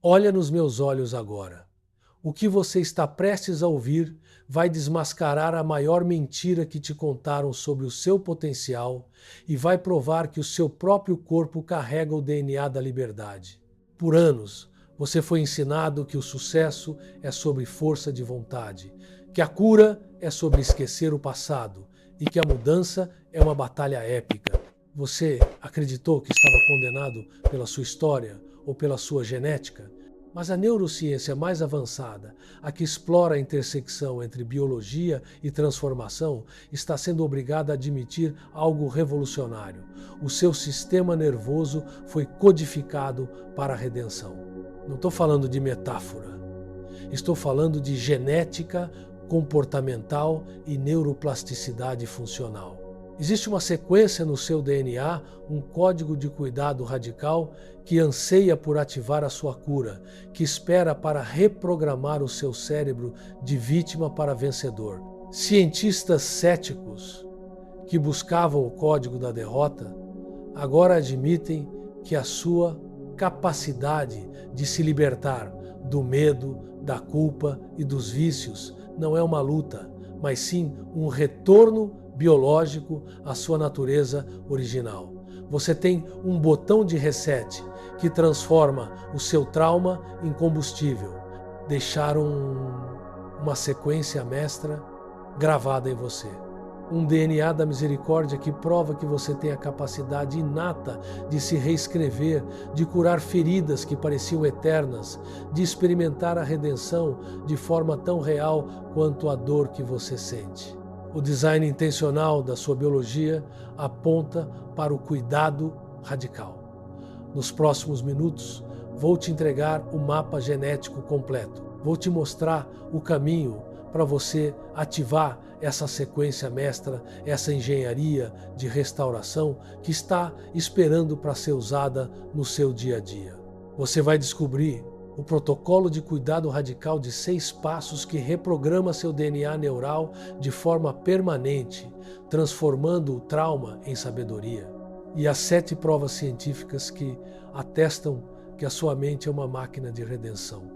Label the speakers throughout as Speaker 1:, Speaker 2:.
Speaker 1: Olha nos meus olhos agora. O que você está prestes a ouvir vai desmascarar a maior mentira que te contaram sobre o seu potencial e vai provar que o seu próprio corpo carrega o DNA da liberdade. Por anos, você foi ensinado que o sucesso é sobre força de vontade, que a cura é sobre esquecer o passado e que a mudança é uma batalha épica. Você acreditou que estava condenado pela sua história ou pela sua genética? Mas a neurociência mais avançada, a que explora a intersecção entre biologia e transformação, está sendo obrigada a admitir algo revolucionário. O seu sistema nervoso foi codificado para a redenção. Não estou falando de metáfora. Estou falando de genética, comportamental e neuroplasticidade funcional. Existe uma sequência no seu DNA, um código de cuidado radical que anseia por ativar a sua cura, que espera para reprogramar o seu cérebro de vítima para vencedor. Cientistas céticos que buscavam o código da derrota agora admitem que a sua capacidade de se libertar do medo, da culpa e dos vícios não é uma luta, mas sim um retorno biológico à sua natureza original. Você tem um botão de reset que transforma o seu trauma em combustível. Deixaram uma sequência mestra gravada em você. Um DNA da misericórdia que prova que você tem a capacidade inata de se reescrever, de curar feridas que pareciam eternas, de experimentar a redenção de forma tão real quanto a dor que você sente. O design intencional da sua biologia aponta para o cuidado radical. Nos próximos minutos, vou te entregar o mapa genético completo. Vou te mostrar o caminho para você ativar essa sequência mestra, essa engenharia de restauração que está esperando para ser usada no seu dia a dia. Você vai descobrir o protocolo de cuidado radical de 6 passos que reprograma seu DNA neural de forma permanente, transformando o trauma em sabedoria. E as 7 provas científicas que atestam que a sua mente é uma máquina de redenção.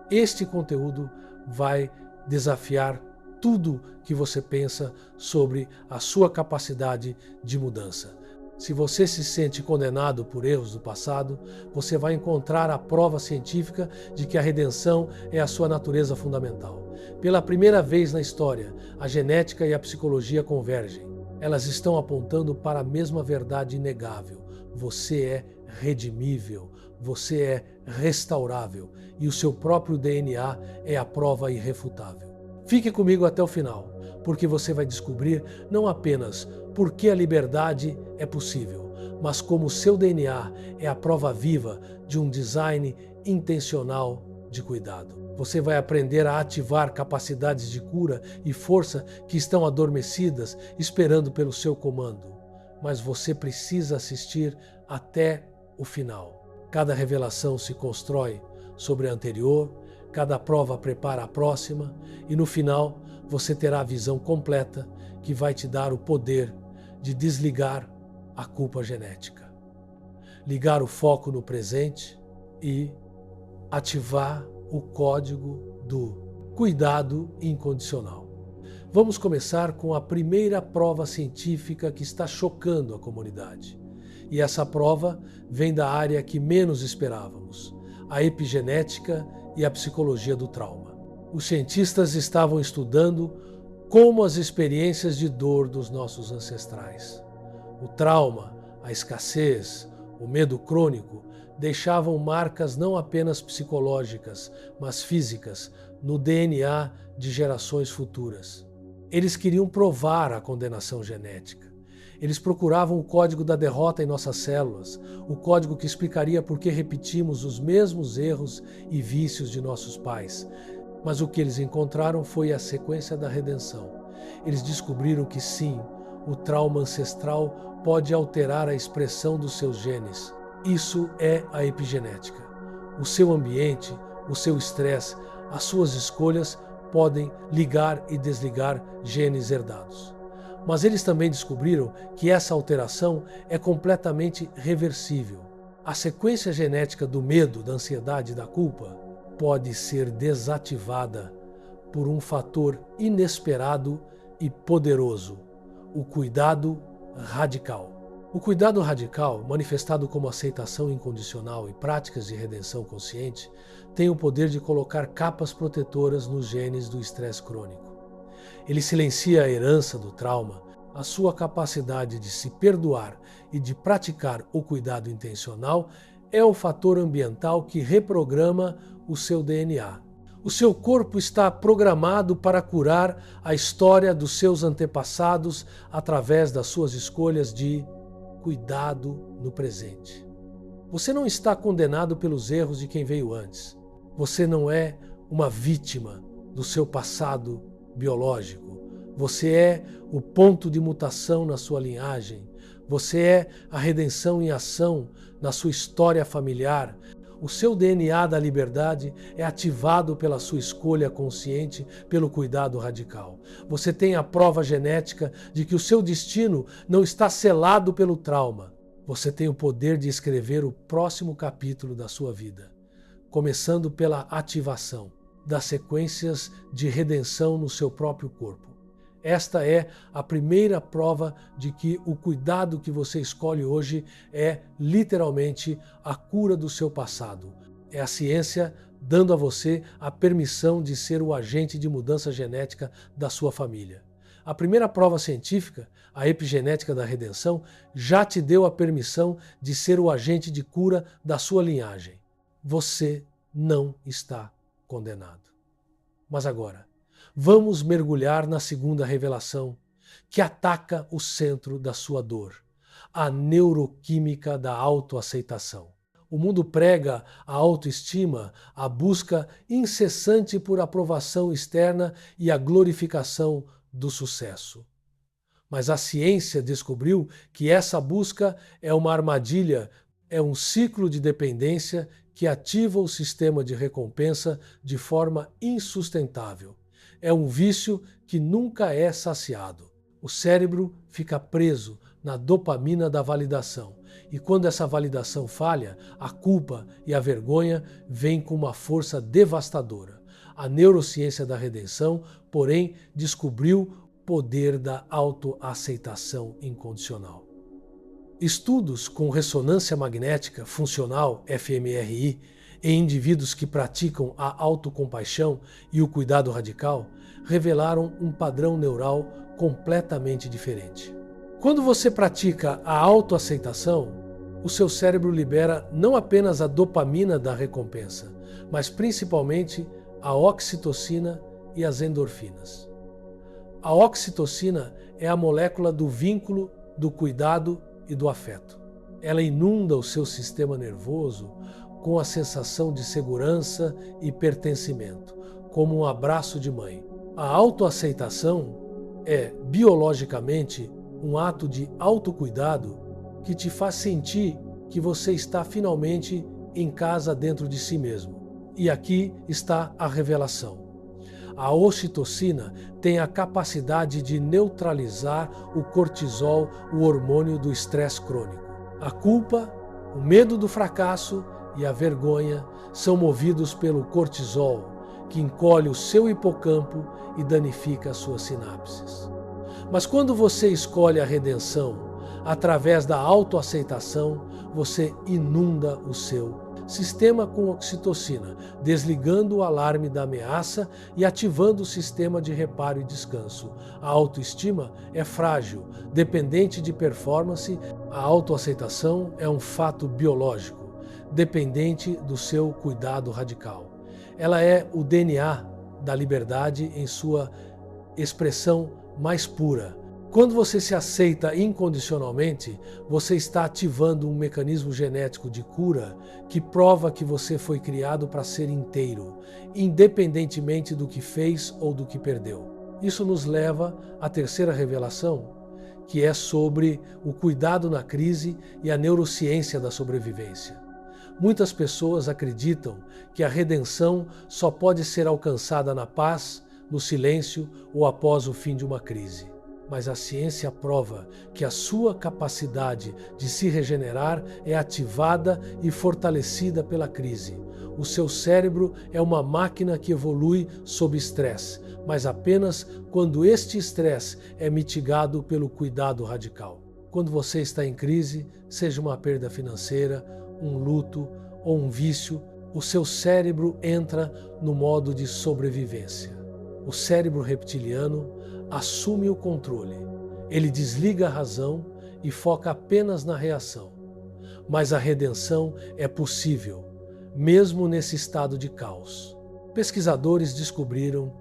Speaker 1: Este conteúdo vai desafiar tudo que você pensa sobre a sua capacidade de mudança. Se você se sente condenado por erros do passado, você vai encontrar a prova científica de que a redenção é a sua natureza fundamental. Pela primeira vez na história, a genética e a psicologia convergem. Elas estão apontando para a mesma verdade inegável. Você é redimível, você é restaurável e o seu próprio DNA é a prova irrefutável. Fique comigo até o final, porque você vai descobrir não apenas por que a liberdade é possível, mas como o seu DNA é a prova viva de um design intencional de cuidado. Você vai aprender a ativar capacidades de cura e força que estão adormecidas, esperando pelo seu comando. Mas você precisa assistir até o final. Cada revelação se constrói sobre a anterior, cada prova prepara a próxima e no final você terá a visão completa que vai te dar o poder de desligar a culpa genética, ligar o foco no presente e ativar o código do cuidado incondicional. Vamos começar com a primeira prova científica que está chocando a comunidade. E essa prova vem da área que menos esperávamos, a epigenética e a psicologia do trauma. Os cientistas estavam estudando como as experiências de dor dos nossos ancestrais, o trauma, a escassez, o medo crônico, deixavam marcas não apenas psicológicas, mas físicas no DNA de gerações futuras. Eles queriam provar a condenação genética. Eles procuravam o código da derrota em nossas células, o código que explicaria por que repetimos os mesmos erros e vícios de nossos pais. Mas o que eles encontraram foi a sequência da redenção. Eles descobriram que sim, o trauma ancestral pode alterar a expressão dos seus genes. Isso é a epigenética. O seu ambiente, o seu estresse, as suas escolhas podem ligar e desligar genes herdados. Mas eles também descobriram que essa alteração é completamente reversível. A sequência genética do medo, da ansiedade e da culpa pode ser desativada por um fator inesperado e poderoso: o cuidado radical. O cuidado radical, manifestado como aceitação incondicional e práticas de redenção consciente, tem o poder de colocar capas protetoras nos genes do estresse crônico. Ele silencia a herança do trauma, a sua capacidade de se perdoar e de praticar o cuidado intencional é o fator ambiental que reprograma o seu DNA. O seu corpo está programado para curar a história dos seus antepassados através das suas escolhas de cuidado no presente. Você não está condenado pelos erros de quem veio antes. Você não é uma vítima do seu passado biológico. Você é o ponto de mutação na sua linhagem. Você é a redenção em ação na sua história familiar. O seu DNA da liberdade é ativado pela sua escolha consciente, pelo cuidado radical. Você tem a prova genética de que o seu destino não está selado pelo trauma. Você tem o poder de escrever o próximo capítulo da sua vida, começando pela ativação das sequências de redenção no seu próprio corpo. Esta é a primeira prova de que o cuidado que você escolhe hoje é literalmente a cura do seu passado. É a ciência dando a você a permissão de ser o agente de mudança genética da sua família. A primeira prova científica, a epigenética da redenção, já te deu a permissão de ser o agente de cura da sua linhagem. Você não está condenado. Mas agora, vamos mergulhar na segunda revelação, que ataca o centro da sua dor, a neuroquímica da autoaceitação. O mundo prega a autoestima, a busca incessante por aprovação externa e a glorificação do sucesso. Mas a ciência descobriu que essa busca é uma armadilha, é um ciclo de dependência que ativa o sistema de recompensa de forma insustentável. É um vício que nunca é saciado. O cérebro fica preso na dopamina da validação. E quando essa validação falha, a culpa e a vergonha vêm com uma força devastadora. A neurociência da redenção, porém, descobriu o poder da autoaceitação incondicional. Estudos com ressonância magnética funcional, fMRI, em indivíduos que praticam a autocompaixão e o cuidado radical, revelaram um padrão neural completamente diferente. Quando você pratica a autoaceitação, o seu cérebro libera não apenas a dopamina da recompensa, mas principalmente a oxitocina e as endorfinas. A oxitocina é a molécula do vínculo, do cuidado e do afeto. Ela inunda o seu sistema nervoso com a sensação de segurança e pertencimento, como um abraço de mãe. A autoaceitação é, biologicamente, um ato de autocuidado que te faz sentir que você está finalmente em casa dentro de si mesmo. E aqui está a revelação. A ocitocina tem a capacidade de neutralizar o cortisol, o hormônio do estresse crônico. A culpa, o medo do fracasso e a vergonha são movidos pelo cortisol, que encolhe o seu hipocampo e danifica as suas sinapses. Mas quando você escolhe a redenção através da autoaceitação, você inunda o seu sistema com oxitocina, desligando o alarme da ameaça e ativando o sistema de reparo e descanso. A autoestima é frágil, dependente de performance. A autoaceitação é um fato biológico, dependente do seu cuidado radical. Ela é o DNA da liberdade em sua expressão mais pura. Quando você se aceita incondicionalmente, você está ativando um mecanismo genético de cura que prova que você foi criado para ser inteiro, independentemente do que fez ou do que perdeu. Isso nos leva à terceira revelação, que é sobre o cuidado na crise e a neurociência da sobrevivência. Muitas pessoas acreditam que a redenção só pode ser alcançada na paz, no silêncio ou após o fim de uma crise. mas a ciência prova que a sua capacidade de se regenerar é ativada e fortalecida pela crise. O seu cérebro é uma máquina que evolui sob estresse, mas apenas quando este estresse é mitigado pelo cuidado radical. Quando você está em crise, seja uma perda financeira, um luto ou um vício, o seu cérebro entra no modo de sobrevivência. O cérebro reptiliano assume o controle. Ele desliga a razão e foca apenas na reação. Mas a redenção é possível, mesmo nesse estado de caos. Pesquisadores descobriram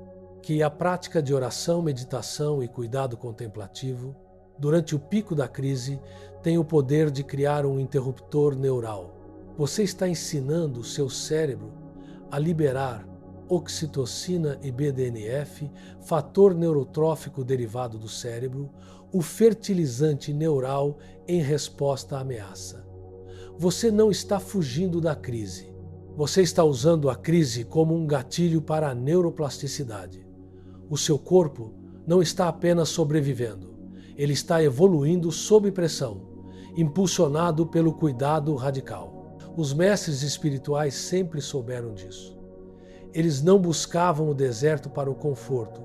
Speaker 1: que a prática de oração, meditação e cuidado contemplativo, durante o pico da crise, tem o poder de criar um interruptor neural. Você está ensinando o seu cérebro a liberar oxitocina e BDNF, fator neurotrófico derivado do cérebro, o fertilizante neural em resposta à ameaça. Você não está fugindo da crise. Você está usando a crise como um gatilho para a neuroplasticidade. O seu corpo não está apenas sobrevivendo, ele está evoluindo sob pressão, impulsionado pelo cuidado radical. Os mestres espirituais sempre souberam disso. Eles não buscavam o deserto para o conforto,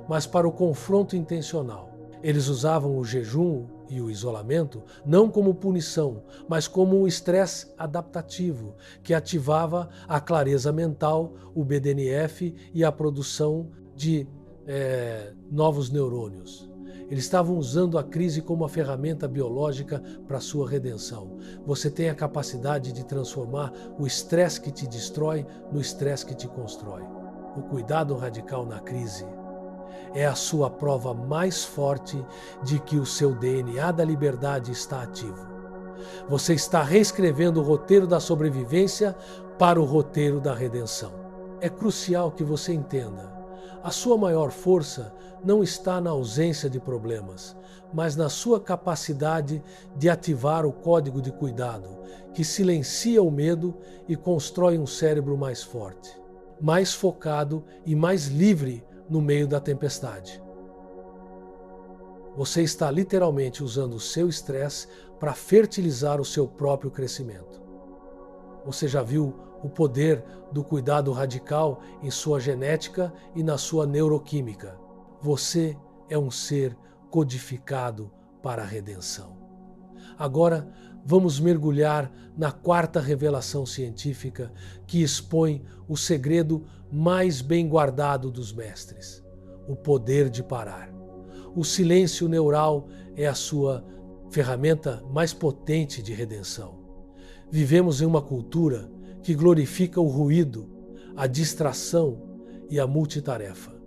Speaker 1: mas para o confronto intencional. Eles usavam o jejum e o isolamento não como punição, mas como um estresse adaptativo que ativava a clareza mental, o BDNF e a produção de novos neurônios. Eles estavam usando a crise como uma ferramenta biológica para a sua redenção. Você tem a capacidade de transformar o estresse que te destrói no estresse que te constrói. O cuidado radical na crise é a sua prova mais forte de que o seu DNA da liberdade está ativo. Você está reescrevendo o roteiro da sobrevivência para o roteiro da redenção. É crucial que você entenda. A sua maior força não está na ausência de problemas, mas na sua capacidade de ativar o código de cuidado, que silencia o medo e constrói um cérebro mais forte, mais focado e mais livre no meio da tempestade. Você está literalmente usando o seu estresse para fertilizar o seu próprio crescimento. Você já viu o poder do cuidado radical em sua genética e na sua neuroquímica. Você é um ser codificado para a redenção. Agora, vamos mergulhar na quarta revelação científica que expõe o segredo mais bem guardado dos mestres: o poder de parar. O silêncio neural é a sua ferramenta mais potente de redenção. Vivemos em uma cultura que glorifica o ruído, a distração e a multitarefa.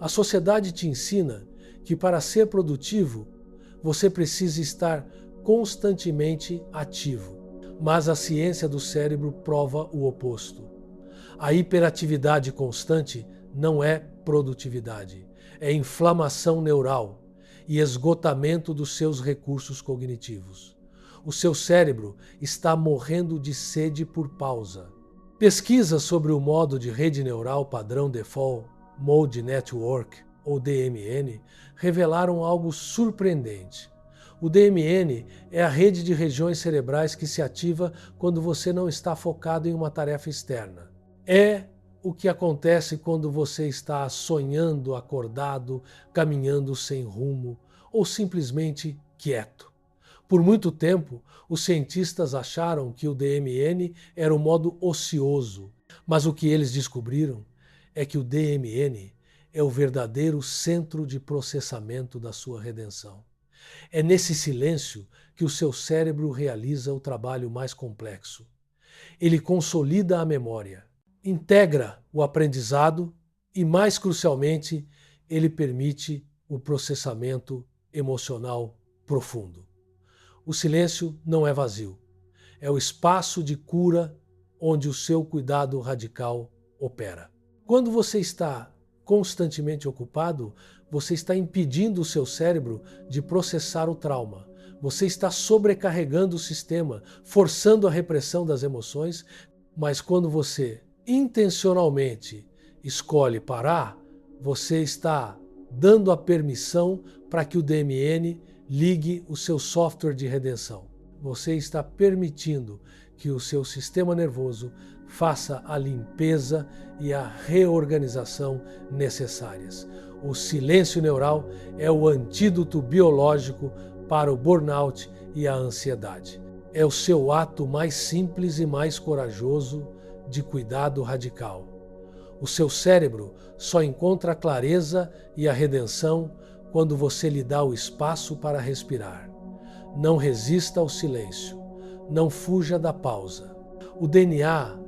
Speaker 1: A sociedade te ensina que para ser produtivo, você precisa estar constantemente ativo. Mas a ciência do cérebro prova o oposto. A hiperatividade constante não é produtividade, é inflamação neural e esgotamento dos seus recursos cognitivos. O seu cérebro está morrendo de sede por pausa. Pesquisas sobre o modo de rede neural padrão Default Mode Network, ou DMN, revelaram algo surpreendente. O DMN é a rede de regiões cerebrais que se ativa quando você não está focado em uma tarefa externa. É o que acontece quando você está sonhando, acordado, caminhando sem rumo ou simplesmente quieto. Por muito tempo, os cientistas acharam que o DMN era o modo ocioso, mas o que eles descobriram é que o DMN é o verdadeiro centro de processamento da sua redenção. É nesse silêncio que o seu cérebro realiza o trabalho mais complexo. Ele consolida a memória, integra o aprendizado e, mais crucialmente, ele permite o processamento emocional profundo. O silêncio não é vazio. É o espaço de cura onde o seu cuidado radical opera. Quando você está constantemente ocupado, você está impedindo o seu cérebro de processar o trauma. Você está sobrecarregando o sistema, forçando a repressão das emoções, mas quando você intencionalmente escolhe parar, você está dando a permissão para que o DMN ligue o seu software de redenção. Você está permitindo que o seu sistema nervoso faça a limpeza e a reorganização necessárias. O silêncio neural é o antídoto biológico para o burnout e a ansiedade. É o seu ato mais simples e mais corajoso de cuidado radical. O seu cérebro só encontra a clareza e a redenção quando você lhe dá o espaço para respirar. Não resista ao silêncio. Não fuja da pausa. O DNA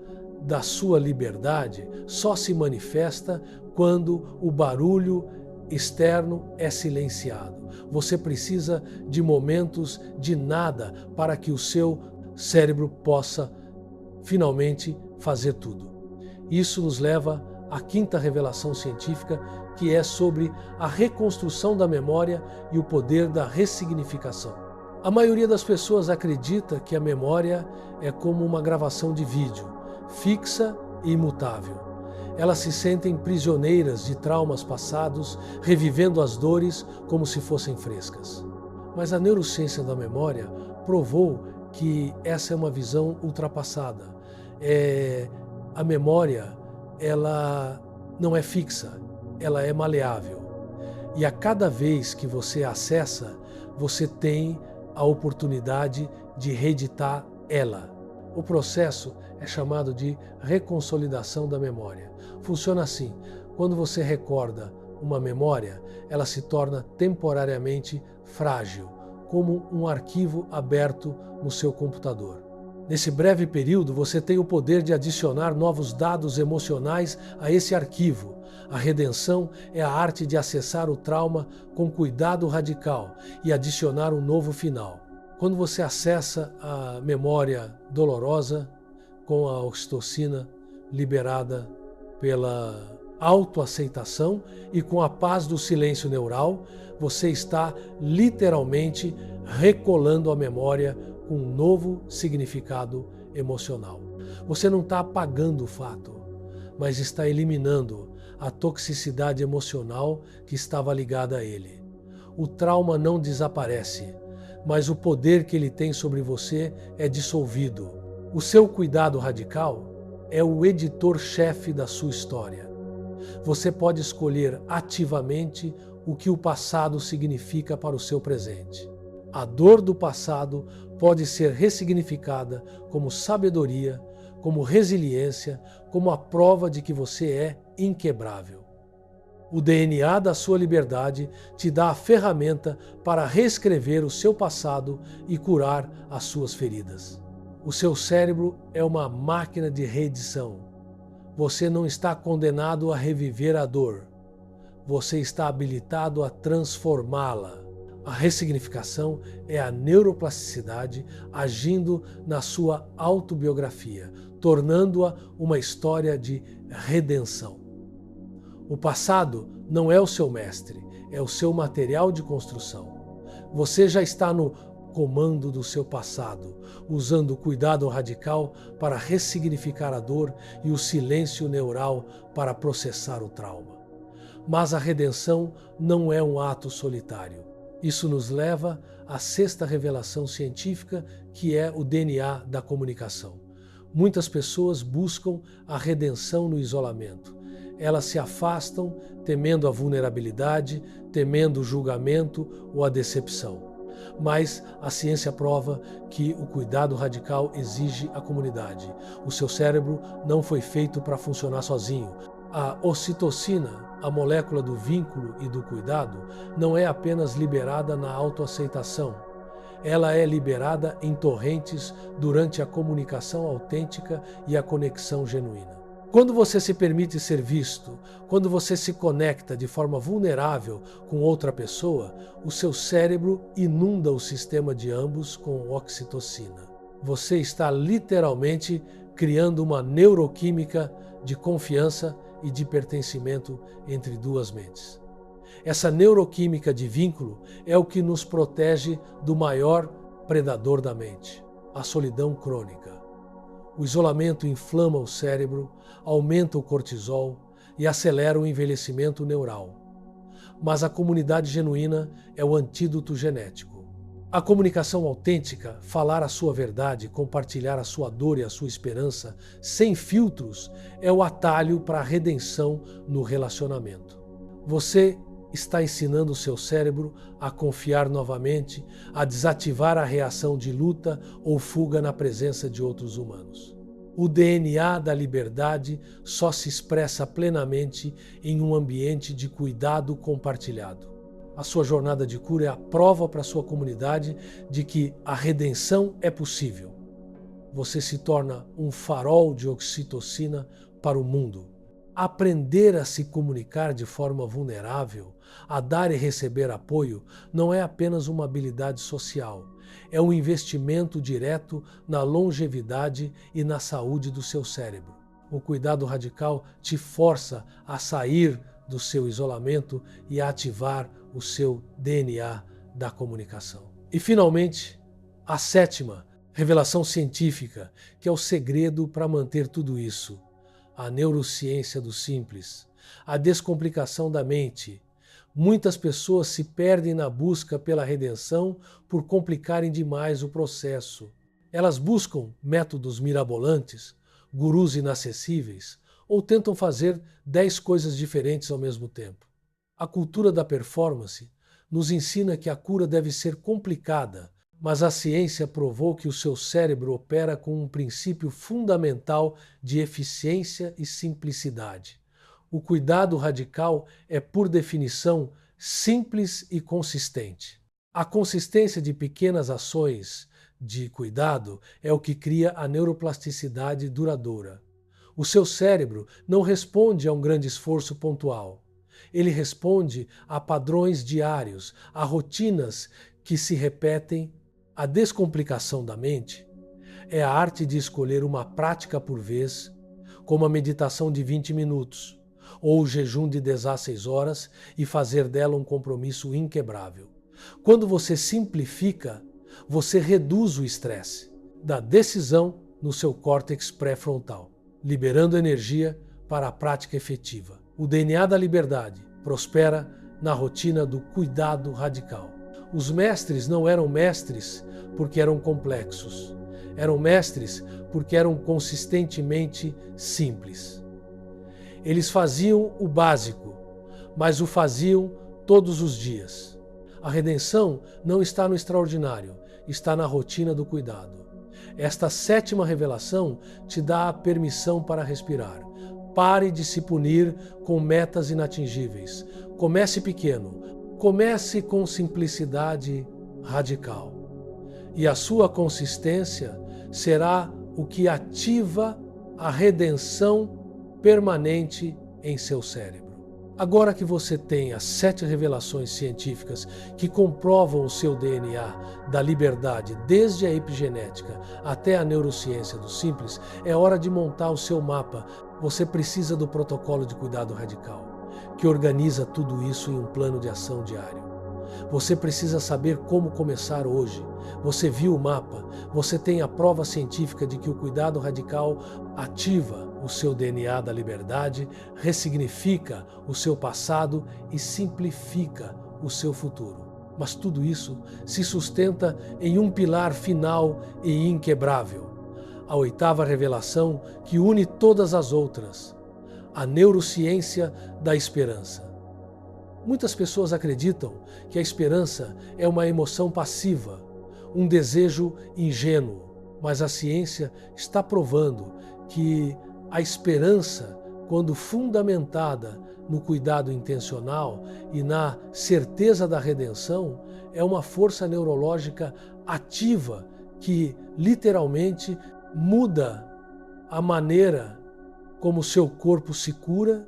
Speaker 1: da sua liberdade só se manifesta quando o barulho externo é silenciado. Você precisa de momentos de nada para que o seu cérebro possa finalmente fazer tudo. Isso nos leva à quinta revelação científica, que é sobre a reconstrução da memória e o poder da ressignificação. A maioria das pessoas acredita que a memória é como uma gravação de vídeo, fixa e imutável. Elas se sentem prisioneiras de traumas passados, revivendo as dores como se fossem frescas. Mas a neurociência da memória provou que essa é uma visão ultrapassada. A memória, ela não é fixa, ela é maleável. E a cada vez que você acessa, você tem a oportunidade de reeditar ela. O processo é chamado de reconsolidação da memória. Funciona assim: quando você recorda uma memória, ela se torna temporariamente frágil, como um arquivo aberto no seu computador. Nesse breve período, você tem o poder de adicionar novos dados emocionais a esse arquivo. A redenção é a arte de acessar o trauma com cuidado radical e adicionar um novo final. Quando você acessa a memória dolorosa com a oxitocina liberada pela autoaceitação e com a paz do silêncio neural, você está literalmente recolando a memória com um novo significado emocional. Você não está apagando o fato, mas está eliminando a toxicidade emocional que estava ligada a ele. O trauma não desaparece, mas o poder que ele tem sobre você é dissolvido. O seu cuidado radical é o editor-chefe da sua história. Você pode escolher ativamente o que o passado significa para o seu presente. A dor do passado pode ser ressignificada como sabedoria, como resiliência, como a prova de que você é inquebrável. O DNA da sua liberdade te dá a ferramenta para reescrever o seu passado e curar as suas feridas. O seu cérebro é uma máquina de reedição. Você não está condenado a reviver a dor. Você está habilitado a transformá-la. A ressignificação é a neuroplasticidade agindo na sua autobiografia, tornando-a uma história de redenção. O passado não é o seu mestre, é o seu material de construção. Você já está no comando do seu passado, usando o cuidado radical para ressignificar a dor e o silêncio neural para processar o trauma. Mas a redenção não é um ato solitário. Isso nos leva à sexta revelação científica, que é o DNA da comunicação. Muitas pessoas buscam a redenção no isolamento. Elas se afastam temendo a vulnerabilidade, temendo o julgamento ou a decepção. Mas a ciência prova que o cuidado radical exige a comunidade. O seu cérebro não foi feito para funcionar sozinho. A ocitocina, a molécula do vínculo e do cuidado, não é apenas liberada na autoaceitação. Ela é liberada em torrentes durante a comunicação autêntica e a conexão genuína. Quando você se permite ser visto, quando você se conecta de forma vulnerável com outra pessoa, o seu cérebro inunda o sistema de ambos com oxitocina. Você está literalmente criando uma neuroquímica de confiança e de pertencimento entre duas mentes. Essa neuroquímica de vínculo é o que nos protege do maior predador da mente, a solidão crônica. O isolamento inflama o cérebro, aumenta o cortisol e acelera o envelhecimento neural. mas a comunidade genuína é o antídoto genético. A comunicação autêntica, falar a sua verdade, compartilhar a sua dor e a sua esperança, sem filtros, é o atalho para a redenção no relacionamento. Você está ensinando o seu cérebro a confiar novamente, a desativar a reação de luta ou fuga na presença de outros humanos. O DNA da liberdade só se expressa plenamente em um ambiente de cuidado compartilhado. A sua jornada de cura é a prova para a sua comunidade de que a redenção é possível. Você se torna um farol de oxitocina para o mundo. Aprender a se comunicar de forma vulnerável, a dar e receber apoio, não é apenas uma habilidade social. É um investimento direto na longevidade e na saúde do seu cérebro. O cuidado radical te força a sair do seu isolamento e a ativar o seu DNA da comunicação. E, finalmente, a sétima revelação científica, que é o segredo para manter tudo isso: a neurociência do simples, a descomplicação da mente. Muitas pessoas se perdem na busca pela redenção por complicarem demais o processo. Elas buscam métodos mirabolantes, gurus inacessíveis, ou tentam fazer 10 coisas diferentes ao mesmo tempo. A cultura da performance nos ensina que a cura deve ser complicada, mas a ciência provou que o seu cérebro opera com um princípio fundamental de eficiência e simplicidade. O cuidado radical é, por definição, simples e consistente. A consistência de pequenas ações de cuidado é o que cria a neuroplasticidade duradoura. O seu cérebro não responde a um grande esforço pontual. Ele responde a padrões diários, a rotinas que se repetem. A descomplicação da mente é a arte de escolher uma prática por vez, como a meditação de 20 minutos, ou o jejum de 16 horas e fazer dela um compromisso inquebrável. Quando você simplifica, você reduz o estresse da decisão no seu córtex pré-frontal, liberando energia para a prática efetiva. O DNA da liberdade prospera na rotina do cuidado radical. Os mestres não eram mestres porque eram complexos. Eram mestres porque eram consistentemente simples. Eles faziam o básico, mas o faziam todos os dias. A redenção não está no extraordinário, está na rotina do cuidado. Esta sétima revelação te dá a permissão para respirar. Pare de se punir com metas inatingíveis. Comece pequeno. Comece com simplicidade radical. E a sua consistência será o que ativa a redenção permanente em seu cérebro. Agora que você tem as 7 revelações científicas que comprovam o seu DNA da liberdade, desde a epigenética até a neurociência do simples, é hora de montar o seu mapa. Você precisa do protocolo de cuidado radical, que organiza tudo isso em um plano de ação diário. Você precisa saber como começar hoje. Você viu o mapa, você tem a prova científica de que o cuidado radical ativa o seu DNA da liberdade, ressignifica o seu passado e simplifica o seu futuro. Mas tudo isso se sustenta em um pilar final e inquebrável: a 8ª revelação que une todas as outras, a neurociência da esperança. Muitas pessoas acreditam que a esperança é uma emoção passiva, um desejo ingênuo, mas a ciência está provando que a esperança, quando fundamentada no cuidado intencional e na certeza da redenção, é uma força neurológica ativa que literalmente muda a maneira como seu corpo se cura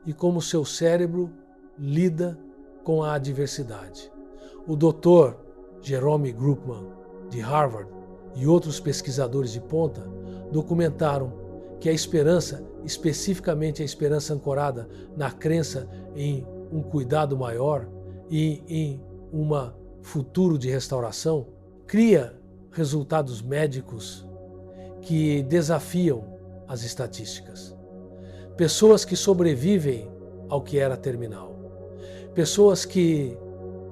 Speaker 1: e como seu cérebro lida com a adversidade. O Dr. Jerome Groopman, de Harvard, e outros pesquisadores de ponta documentaram que a esperança, especificamente a esperança ancorada na crença em um cuidado maior e em um futuro de restauração, cria resultados médicos que desafiam as estatísticas. Pessoas que sobrevivem ao que era terminal. pessoas que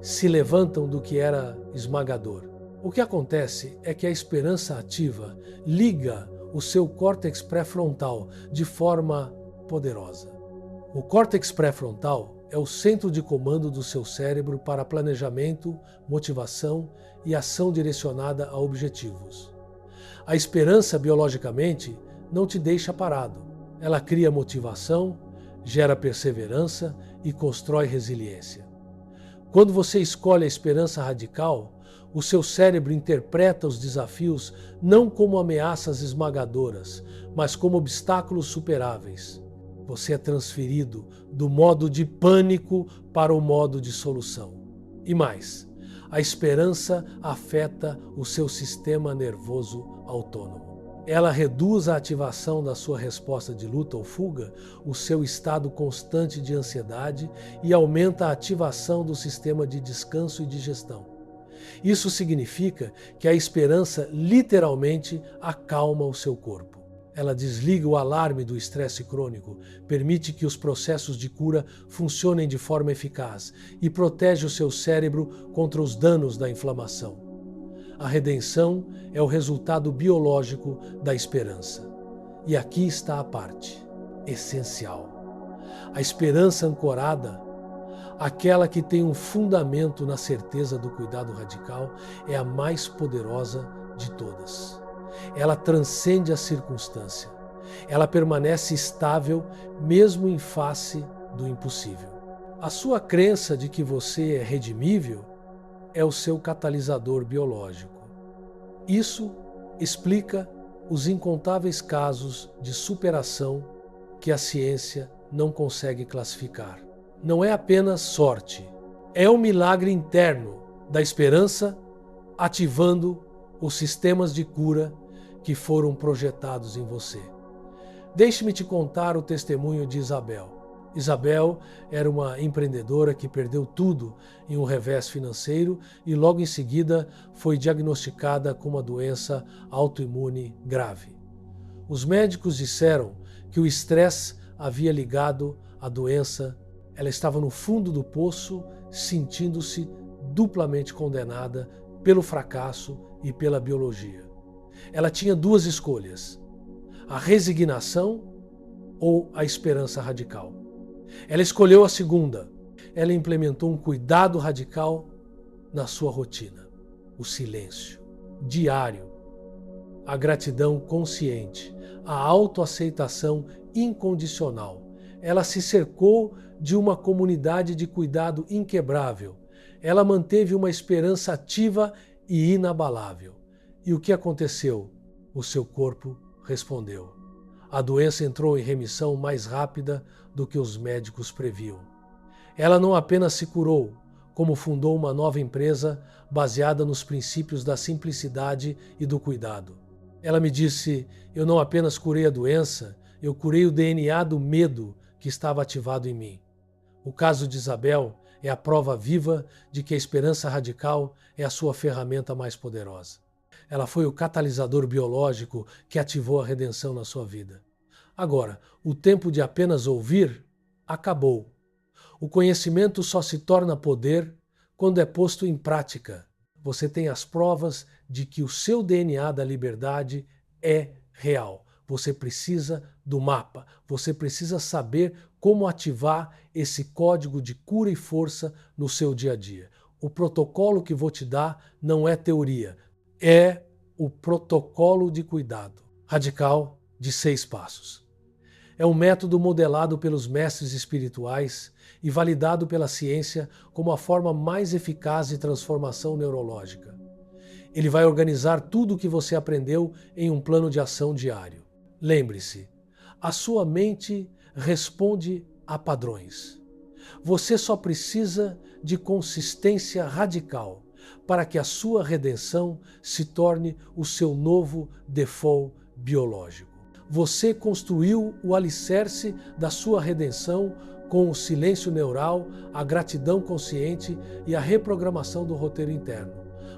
Speaker 1: se levantam do que era esmagador. O que acontece é que a esperança ativa liga o seu córtex pré-frontal de forma poderosa. O córtex pré-frontal é o centro de comando do seu cérebro para planejamento, motivação e ação direcionada a objetivos. A esperança, biologicamente, não te deixa parado. Ela cria motivação, gera perseverança e constrói resiliência. Quando você escolhe a esperança radical, o seu cérebro interpreta os desafios não como ameaças esmagadoras, mas como obstáculos superáveis. Você é transferido do modo de pânico para o modo de solução. E mais, a esperança afeta o seu sistema nervoso autônomo. Ela reduz a ativação da sua resposta de luta ou fuga, o seu estado constante de ansiedade e aumenta a ativação do sistema de descanso e digestão. Isso significa que a esperança literalmente acalma o seu corpo. Ela desliga o alarme do estresse crônico, permite que os processos de cura funcionem de forma eficaz e protege o seu cérebro contra os danos da inflamação. A redenção é o resultado biológico da esperança. E aqui está a parte essencial. A esperança ancorada, aquela que tem um fundamento na certeza do cuidado radical, é a mais poderosa de todas. Ela transcende a circunstância. Ela permanece estável mesmo em face do impossível. A sua crença de que você é redimível é o seu catalisador biológico. Isso explica os incontáveis casos de superação que a ciência não consegue classificar. Não é apenas sorte, é um milagre interno da esperança ativando os sistemas de cura que foram projetados em você. Deixe-me te contar o testemunho de Isabel. Isabel era uma empreendedora que perdeu tudo em um revés financeiro e logo em seguida foi diagnosticada com uma doença autoimune grave. Os médicos disseram que o estresse havia ligado à doença. Ela estava no fundo do poço, sentindo-se duplamente condenada pelo fracasso e pela biologia. Ela tinha duas escolhas: a resignação ou a esperança radical. Ela escolheu a segunda. Ela implementou um cuidado radical na sua rotina. O silêncio diário, a gratidão consciente, a autoaceitação incondicional. Ela se cercou de uma comunidade de cuidado inquebrável. Ela manteve uma esperança ativa e inabalável. E o que aconteceu? O seu corpo respondeu. A doença entrou em remissão mais rápida do que os médicos previam. Ela não apenas se curou, como fundou uma nova empresa baseada nos princípios da simplicidade e do cuidado. Ela me disse: eu não apenas curei a doença, eu curei o DNA do medo que estava ativado em mim. O caso de Isabel é a prova viva de que a esperança radical é a sua ferramenta mais poderosa. Ela foi o catalisador biológico que ativou a redenção na sua vida. Agora, o tempo de apenas ouvir acabou. O conhecimento só se torna poder quando é posto em prática. Você tem as provas de que o seu DNA da liberdade é real. Você precisa do mapa, você precisa saber como ativar esse código de cura e força no seu dia a dia. O protocolo que vou te dar não é teoria, é o protocolo de cuidado radical de 6 passos. É um método modelado pelos mestres espirituais e validado pela ciência como a forma mais eficaz de transformação neurológica. Ele vai organizar tudo o que você aprendeu em um plano de ação diário. Lembre-se, a sua mente responde a padrões. Você só precisa de consistência radical para que a sua redenção se torne o seu novo default biológico. Você construiu o alicerce da sua redenção com o silêncio neural, a gratidão consciente e a reprogramação do roteiro interno.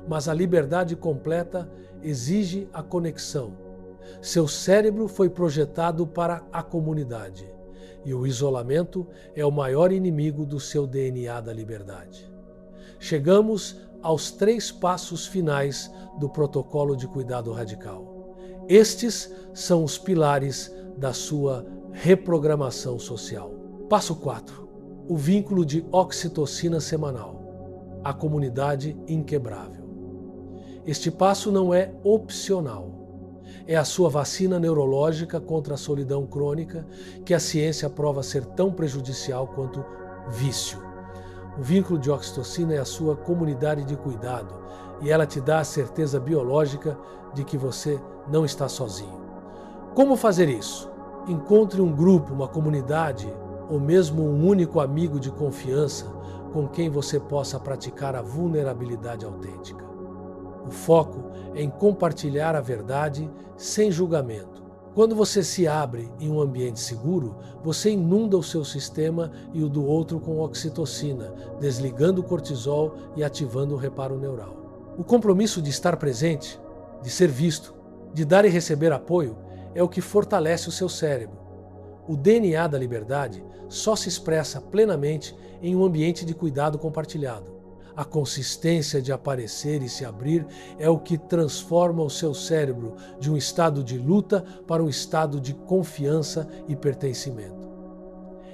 Speaker 1: Mas a liberdade completa exige a conexão. Seu cérebro foi projetado para a comunidade. e o isolamento é o maior inimigo do seu DNA da liberdade. Chegamos aos 3 passos finais do protocolo de cuidado radical. Estes são os pilares da sua reprogramação social. Passo 4. O vínculo de oxitocina semanal. A comunidade inquebrável. Este passo não é opcional. É a sua vacina neurológica contra a solidão crônica que a ciência prova ser tão prejudicial quanto vício. O vínculo de oxitocina é a sua comunidade de cuidado e ela te dá a certeza biológica de que você não está sozinho. Como fazer isso? Encontre um grupo, uma comunidade ou mesmo um único amigo de confiança com quem você possa praticar a vulnerabilidade autêntica. O foco é em compartilhar a verdade sem julgamento. Quando você se abre em um ambiente seguro, você inunda o seu sistema e o do outro com oxitocina, desligando o cortisol e ativando o reparo neural. O compromisso de estar presente, de ser visto, de dar e receber apoio, é o que fortalece o seu cérebro. O DNA da liberdade só se expressa plenamente em um ambiente de cuidado compartilhado. A consistência de aparecer e se abrir é o que transforma o seu cérebro de um estado de luta para um estado de confiança e pertencimento.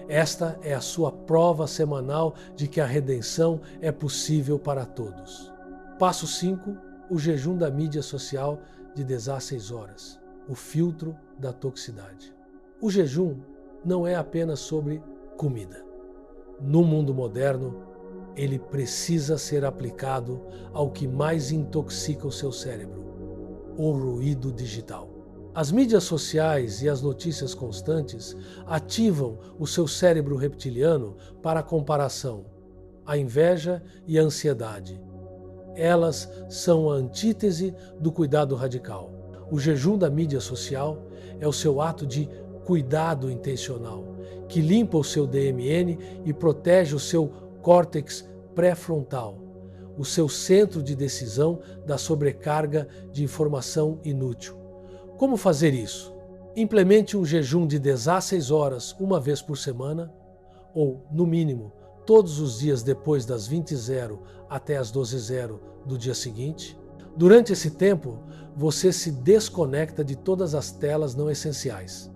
Speaker 1: Esta é a sua prova semanal de que a redenção é possível para todos. Passo 5. O jejum da mídia social de 16 horas. O filtro da toxicidade. O jejum não é apenas sobre comida. No mundo moderno, ele precisa ser aplicado ao que mais intoxica o seu cérebro: o ruído digital. As mídias sociais e as notícias constantes ativam o seu cérebro reptiliano para a comparação, a inveja e a ansiedade. Elas são a antítese do cuidado radical. O jejum da mídia social é o seu ato de cuidado intencional, que limpa o seu DMN e protege o seu córtex pré-frontal, o seu centro de decisão da sobrecarga de informação inútil. Como fazer isso? Implemente um jejum de 16 horas uma vez por semana, ou, no mínimo, todos os dias depois das 20h até as 12h do dia seguinte. Durante esse tempo, você se desconecta de todas as telas não essenciais.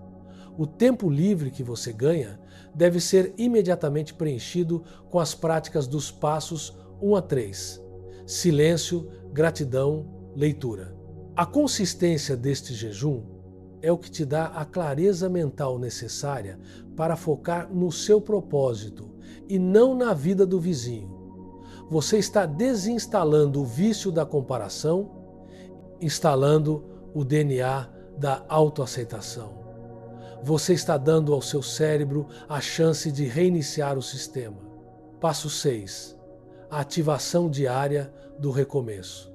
Speaker 1: O tempo livre que você ganha deve ser imediatamente preenchido com as práticas dos passos 1 a 3. Silêncio, gratidão, leitura. A consistência deste jejum é o que te dá a clareza mental necessária para focar no seu propósito e não na vida do vizinho. Você está desinstalando o vício da comparação, instalando o DNA da autoaceitação. Você está dando ao seu cérebro a chance de reiniciar o sistema. Passo 6. A ativação diária do recomeço.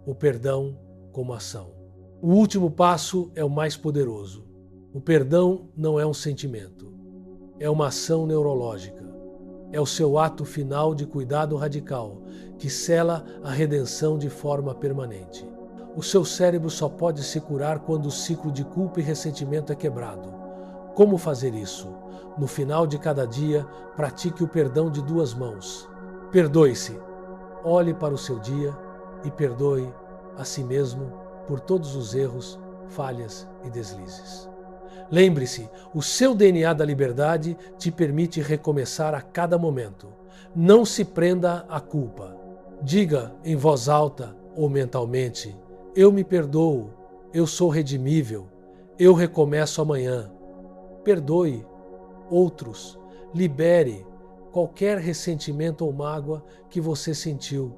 Speaker 1: O perdão como ação. O último passo é o mais poderoso. O perdão não é um sentimento. É uma ação neurológica. É o seu ato final de cuidado radical, que sela a redenção de forma permanente. O seu cérebro só pode se curar quando o ciclo de culpa e ressentimento é quebrado. Como fazer isso? No final de cada dia, pratique o perdão de 2 mãos. Perdoe-se. Olhe para o seu dia e perdoe a si mesmo por todos os erros, falhas e deslizes. Lembre-se, o seu DNA da liberdade te permite recomeçar a cada momento. Não se prenda à culpa. Diga em voz alta ou mentalmente: eu me perdoo, eu sou redimível, eu recomeço amanhã. Perdoe outros, libere qualquer ressentimento ou mágoa que você sentiu.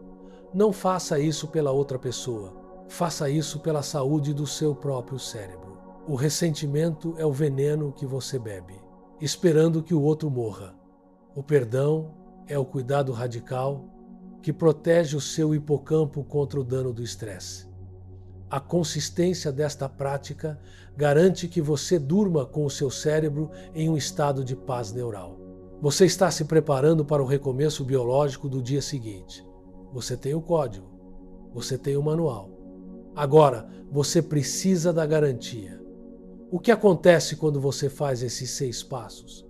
Speaker 1: Não faça isso pela outra pessoa, faça isso pela saúde do seu próprio cérebro. O ressentimento é o veneno que você bebe, esperando que o outro morra. O perdão é o cuidado radical que protege o seu hipocampo contra o dano do estresse. A consistência desta prática garante que você durma com o seu cérebro em um estado de paz neural. Você está se preparando para o recomeço biológico do dia seguinte. Você tem o código, você tem o manual. Agora, você precisa da garantia. O que acontece quando você faz esses 6 passos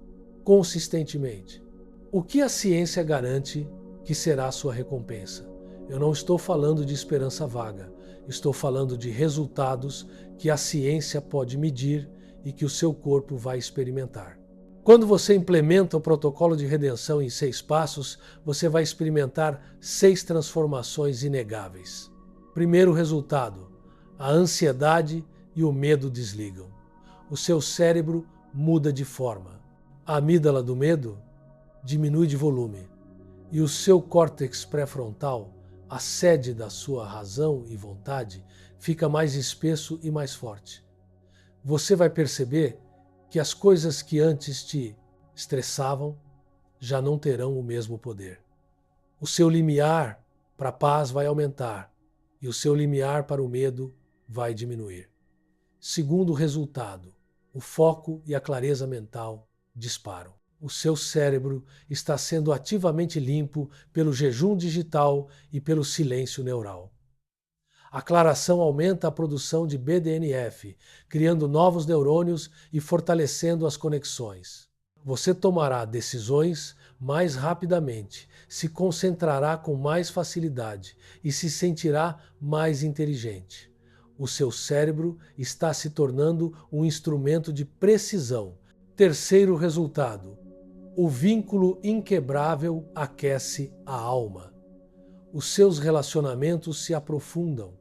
Speaker 1: consistentemente? O que a ciência garante que será a sua recompensa? Eu não estou falando de esperança vaga, estou falando de resultados que a ciência pode medir e que o seu corpo vai experimentar. Quando você implementa o protocolo de redenção em 6 passos, você vai experimentar 6 transformações inegáveis. Primeiro resultado: a ansiedade e o medo desligam. O seu cérebro muda de forma. A amígdala do medo diminui de volume e o seu córtex pré-frontal, a sede da sua razão e vontade, fica mais espesso e mais forte. Você vai perceber que as coisas que antes te estressavam já não terão o mesmo poder. O seu limiar para a paz vai aumentar e o seu limiar para o medo vai diminuir. Segundo resultado, o foco e a clareza mental disparam. O seu cérebro está sendo ativamente limpo pelo jejum digital e pelo silêncio neural. A aclaração aumenta a produção de BDNF, criando novos neurônios e fortalecendo as conexões. Você tomará decisões mais rapidamente, se concentrará com mais facilidade e se sentirá mais inteligente. O seu cérebro está se tornando um instrumento de precisão. Terceiro resultado: o vínculo inquebrável aquece a alma. Os seus relacionamentos se aprofundam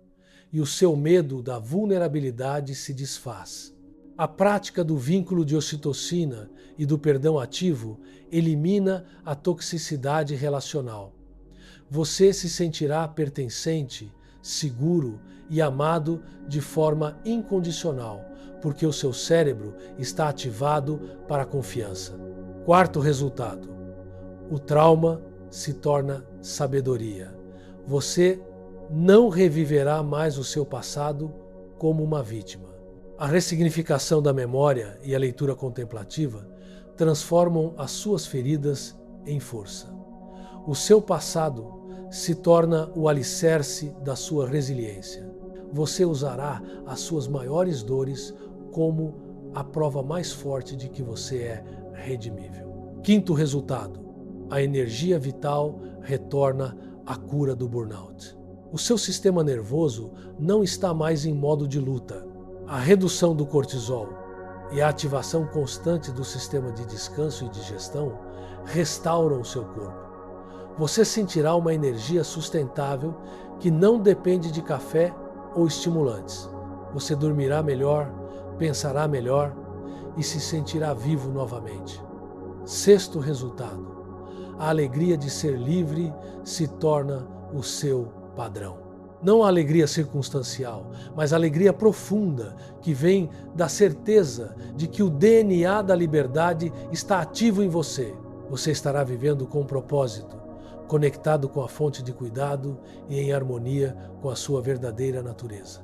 Speaker 1: e o seu medo da vulnerabilidade se desfaz. A prática do vínculo de ocitocina e do perdão ativo elimina a toxicidade relacional. Você se sentirá pertencente, seguro e amado de forma incondicional, porque o seu cérebro está ativado para a confiança. Quarto resultado: o trauma se torna sabedoria. Você não reviverá mais o seu passado como uma vítima. A ressignificação da memória e a leitura contemplativa transformam as suas feridas em força. O seu passado se torna o alicerce da sua resiliência. Você usará as suas maiores dores como a prova mais forte de que você é redimível. Quinto resultado: a energia vital retorna à cura do burnout. O seu sistema nervoso não está mais em modo de luta. A redução do cortisol e a ativação constante do sistema de descanso e digestão restauram o seu corpo. Você sentirá uma energia sustentável que não depende de café ou estimulantes. Você dormirá melhor, pensará melhor e se sentirá vivo novamente. Sexto resultado: a alegria de ser livre se torna o seu padrão. Não a alegria circunstancial, mas a alegria profunda que vem da certeza de que o DNA da liberdade está ativo em você. Você estará vivendo com propósito, conectado com a fonte de cuidado e em harmonia com a sua verdadeira natureza.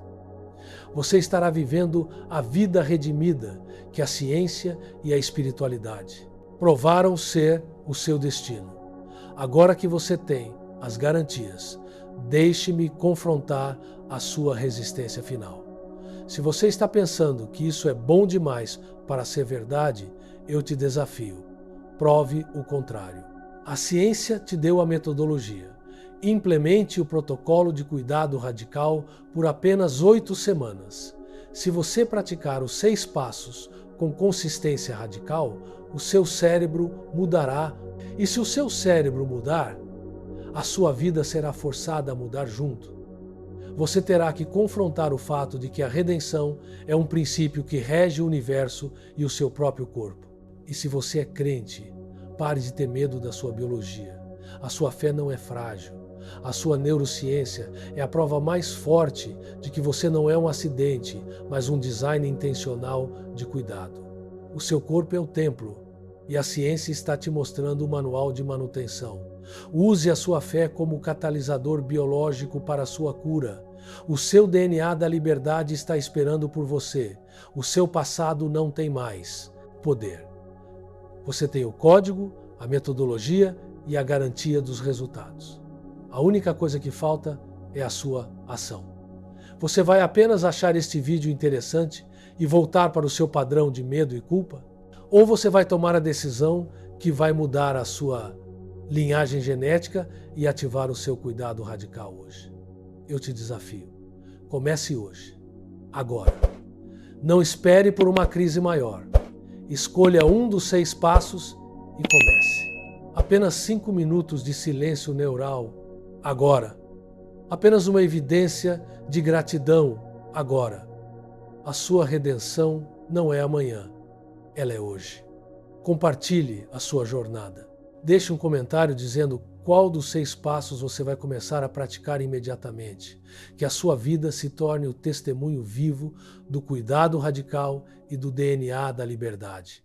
Speaker 1: Você estará vivendo a vida redimida que a ciência e a espiritualidade provaram ser o seu destino. Agora que você tem as garantias, deixe-me confrontar a sua resistência final. Se você está pensando que isso é bom demais para ser verdade, eu te desafio. Prove o contrário. A ciência te deu a metodologia. Implemente o protocolo de cuidado radical por apenas 8 semanas. Se você praticar os 6 passos com consistência radical, o seu cérebro mudará. E se o seu cérebro mudar, a sua vida será forçada a mudar junto. Você terá que confrontar o fato de que a redenção é um princípio que rege o universo e o seu próprio corpo. E se você é crente, pare de ter medo da sua biologia. A sua fé não é frágil. A sua neurociência é a prova mais forte de que você não é um acidente, mas um design intencional de cuidado. O seu corpo é o templo e a ciência está te mostrando o manual de manutenção. Use a sua fé como catalisador biológico para a sua cura. O seu DNA da liberdade está esperando por você. O seu passado não tem mais poder. Você tem o código, a metodologia e a garantia dos resultados. A única coisa que falta é a sua ação. Você vai apenas achar este vídeo interessante e voltar para o seu padrão de medo e culpa? Ou você vai tomar a decisão que vai mudar a sua linhagem genética e ativar o seu cuidado radical hoje? Eu te desafio. Comece hoje. Agora. Não espere por uma crise maior. Escolha um dos 6 passos e comece. Apenas 5 minutos de silêncio neural, agora. Apenas uma evidência de gratidão, agora. A sua redenção não é amanhã, ela é hoje. Compartilhe a sua jornada. Deixe um comentário dizendo qual dos 6 passos você vai começar a praticar imediatamente. Que a sua vida se torne o testemunho vivo do cuidado radical e do DNA da liberdade.